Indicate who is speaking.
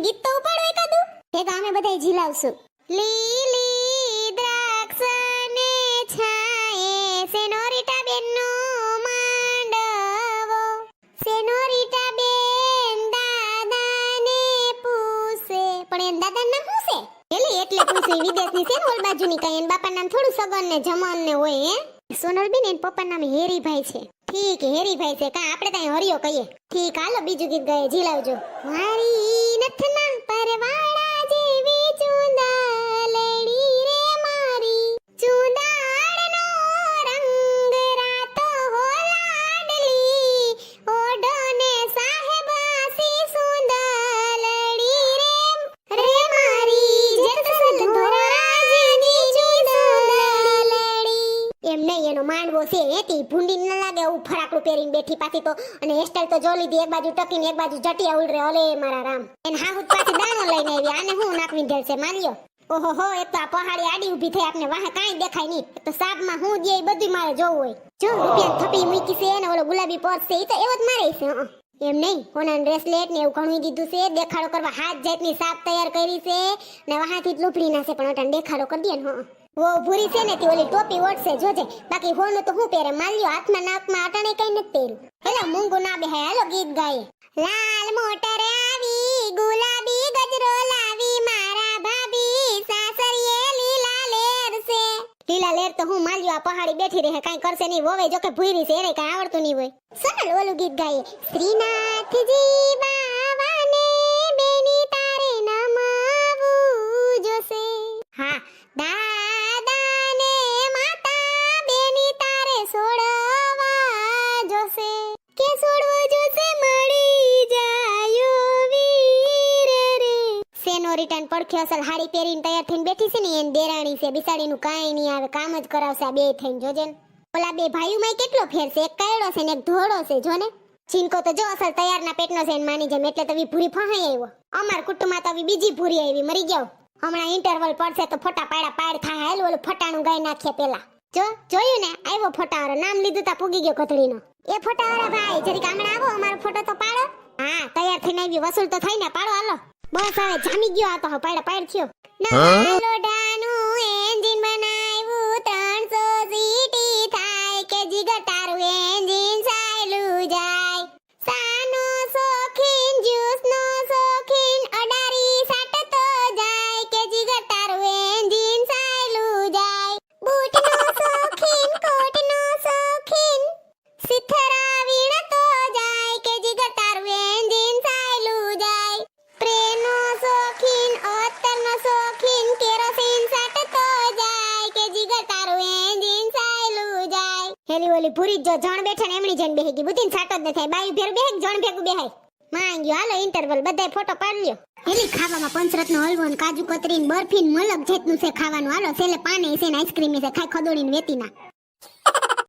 Speaker 1: ગીત તો ઉપાડો એકાદું. એ તો અમે બધાય ઝીલાવશું. લીલી દ્રાક્ષને છાયે સેનોરિટા બેનનો માંડવો, સેનોરિટા બેન દાદાને પૂછે. પણ એન દાદાનું નામ શું છે? એલી એટલે પૂછ્યું વિદેશની છે ને ઓલ બાજુની કઈ એન બાપા નામ થોડું સગન ને જમન ને હોય હે. સોનલબેન એન પપ્પા નામ હેરીભાઈ છે. ઠીક હેરીભાઈ છે કા આપણે ત્યાં હરિયો કહીએ. ઠીક હાલો બીજું ગીત ગાય ઝીલાવજો. મારી નથના પરવાળા જેવી ચુંદાલડી રે મારી ચુંદાળનો રંગ રાતો હો લાડલી ઓઢોને સાહેબ આસી સુંદાલડી રે મારી જતસલ ધોરાજીની ચુંદાલડી. એમ નહીં એનો માંડવો છે એતી ભૂંડી ન લાગે એવું ફરાકડું પહેરીને બેઠી પાછી તો અને હેરસ્ટાઈલ તો જો લીધી એક બાજુ ટકીને એક બાજુ જટિયા ઉલરે. ઓલે મારા રામ એને હાહુત પાછી દાણો લઈને આવી. આને હું નાખવી દેલ છે માલ્યો. ઓહો હો એક તો આ પહાડી આડી ઊભી થઈ આપને વાહે કાંઈ દેખાય નહીં. તો સાબમાં હું દે એ બધું મારે જોવું હોય. જો રૂપિયા થપી મૂકી છે ને ઓલો ગુલાબી પર્સ છે એ તો એવો જ મારે છે. એમ નહીં હોના બ્રેસલેટ ને એવું ઘણું દીધું છે. દેખાડો કરવા હાથ જાતની સાપ તૈયાર કરી છે ને વાહાથી જ લૂપડી નાખે પણ અટાણ દેખાડો કરી દે ને. વો ભૂરી છે ને તે ઓલી ટોપી ઓટશે જોજે. બાકી હોનું તો હું પહેરે માલ્યો હાથમાં નાકમાં અટાણે કઈ નથી પહેર્યું. હેલો મૂંગું ના બેહાય હાલો ગીત ગાય. લાલ મોટર આવી ગુલાબી ગજરો લાવી મારા ભાભી સાસરીએ લીલા લેર છે. લીલા લેર તો હું માલ્યો આ પહાડી બેઠી રહે કાઈ કરશે નહીં. વોવે જો કે ભૂરી છે એને કાઈ આવડતું નહીં હોય. સોનલ ઓલું ગીત ગાય. શ્રીનાથજી બાવાને બેની તારે નમાવું જોશે. હા દાદાને માતા બેની તારે સોડવા જોશે. કે સોડવો જોશે મળી જાયો વીર રે. સેનોરિટાન પડખે અસલ હાડી પહેરીને તૈયાર થઈને બેઠી છે ને એન દેરાણી છે. બિસાડીનું કાંઈ નહીં આવે કામ જ કરાવશે આ બે થઈને જોજે ને. ઓલા બે ભાઈઓમાં કેટલો ફેર છે. એક કાયડો છે ને એક ધોળો છે જો ને. ચીનકો તો જો અસલ તૈયારના પેટનો છે ને માની જેમ એટલે તો વી ભૂરી ફહાઈ આવ્યો. અમાર કુટુંબમાં તો બીજી ભૂરી આવી મરી જાવ. હમણાં ઇન્ટરવલ પડશે તો ફોટા પાડા પાડ થાય. હાલ ઓલું ફટાણું ગાઈ નાખીએ પેલા. જો જોયું ને આવ્યો ફોટાવાળો નામ લીધું તા પૂગી ગયો કથળીનો. એ ફોટાવાળા ભાઈ જરીક હમણાં આવો અમારો ફોટો તો પાડો. હા તૈયાર થઈને આવી વસૂલ તો થઈ ને પાડો હાલો. બસ હવે જામી ગયો આ તો હવે પાડા પાડ થયો. લોડાનું એન્જિન બનાવ્યું 300 સીટી થાય કે જીગર તારું એન્જિન સાયલું જાય. સાનો શોખીન જ્યુસનો શોખીન અડારી સાટતો જાય કે જીગર તારું એન્જિન સાયલું જાય. બૂટનો શોખીન કોટનો શોખીન સિથરા વીણતો જાય કે જીગર તારું એન્જિન સાયલું જાય. પ્રેમનો શોખીન અત્તરનો શોખીન કેરોસીન સાટતો જાય કે જીગર તારું એન્જિન સાયલું જાય. હેલી ઓલી ભૂરી જો જણ બેઠા ને એમણી જણ બેહી ગઈ. બુધીન સાટો જ ન થાય. બાઈ ભેર બેહે જણ ભેગું બેહાય. માંગ્યો હાલો ઇન્ટરવલ બધાય ફોટો પાડ લ્યો. હેલી ખાવામાં પંચરત્નો હલવો ને કાજુ કતરી ને બરફી ને મલક જેટનું છે ખાવાનું. હાલો સેલે પાને છે ને આઈસ્ક્રીમ છે ખાઈ ખદોડીને વેતી ના.